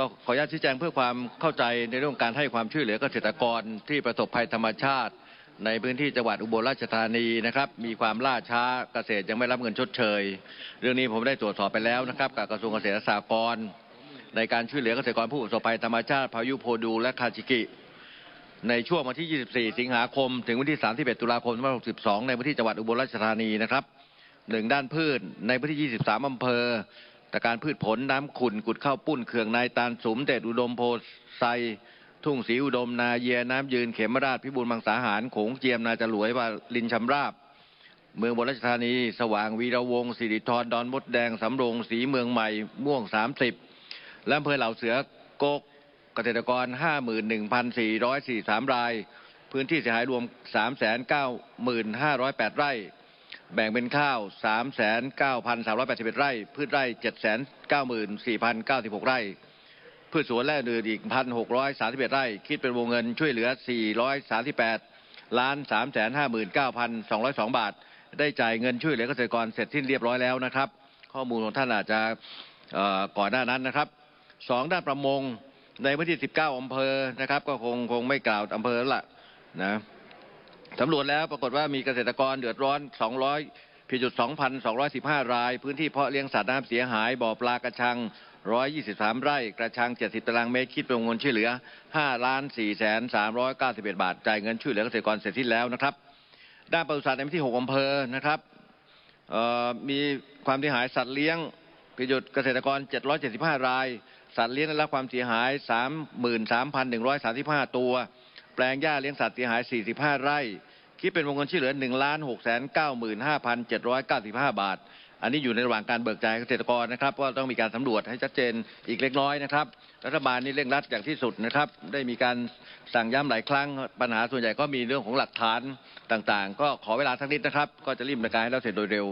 ก็ขออนุญาตชี้แจงเพื่อความเข้าใจในเรื่องการให้ความช่วยเหลือเกษตรกรที่ประสบภัยธรรมชาติในพื้นที่จังหวัดอุบลราชธานีนะครับมีความล่าช้าเกษตรยังไม่รับเงินชดเชยเรื่องนี้ผมได้ตรวจสอบไปแล้วนะครับกับกระทรวงเกษตรและสหกรณ์ในการช่วยเหลือเกษตรกรผู้ประสบภัยธรรมชาติพายุโพดูและคาจิกิในช่วงวันที่ 24 สิงหาคมถึงวันที่ 31 ตุลาคม 2562 ในพื้นที่จังหวัดอุบลราชธานีนะครับ1ด้านพืชในพื้นที่ 23 อำเภอตการพืชผลน้ำขุ่นกุดข้าวปุ้นเขื่องในตาลสุมเดชอุดมโพไซทุ่งศรีอุดมนาเยียน้ำยืนเขมราชพิบูลมังสาหารโขงเจียมนาจรวยวาลินชำราบเมืองอุบลราชธานีสว่างวีระวงศ์สิริธรดอนมดแดงสำโรงศรีเมืองใหม่ม่วง30และอำเภอเหล่าเสือโกกเกษตรกร 51,443 รายพื้นที่เสียหายรวม 395,508 ไร่แบ่งเป็นข้าว 39,381 ไร่พืชไร่ 794,096 ไร่พืชสวนและอื่นอีก 1,631 ไร่คิดเป็นวงเงินช่วยเหลือ 438,359,202 บาทได้จ่ายเงินช่วยเหลือเกษตรกรเสร็จสิ้นเรียบร้อยแล้วนะครับข้อมูลของท่านอาจจะก่อนหน้านั้นนะครับ2ด้านประมงในพื้นที่ 19 อำเภอนะครับก็คงไม่กล่าวอำเภอแล้วล่ะนะสำรวจแล้วปรากฏว่ามีเกษตรกรเดือดร้อน2,215 รายพื้นที่เพาะเลี้ยงสัตว์น้ำเสียหายบ่อปลากระชัง123 ไร่กระชัง70 ตารางเมตรคิดเป็นวงเงินช่วยเหลือ 5,4,391 บาทจ่ายเงินช่วยเหลือเกษตรกรเสร็จสิ้นแล้วนะครับด้านปศุสัตว์ในพื้นที่ 6 อำเภอนะครับมีความเสียหายสัตว์เลี้ยงประโยชน์เกษตรกร775 รายสัตว์เลี้ยงได้รับความเสียหาย 33,135 ตัวแปลงหญ้าเลี้ยงสัตว์เสียหาย45 ไร่คิดเป็นวงเงินช่วยเหลือ 1,695,795 บาทอันนี้อยู่ในระหว่างการเบิกจ่ายเกษตรกรนะครับว่าต้องมีการสำรวจให้ชัดเจนอีกเล็กน้อยนะครับรัฐบาลนี่เร่งรัดอย่างที่สุดนะครับได้มีการสั่งย้ำหลายครั้งปัญหาส่วนใหญ่ก็มีเรื่องของหลักฐานต่างๆก็ขอเวลาสักนิดนะครับก็จะรีบดำเนินการให้แล้วเสร็จโดยเร็ว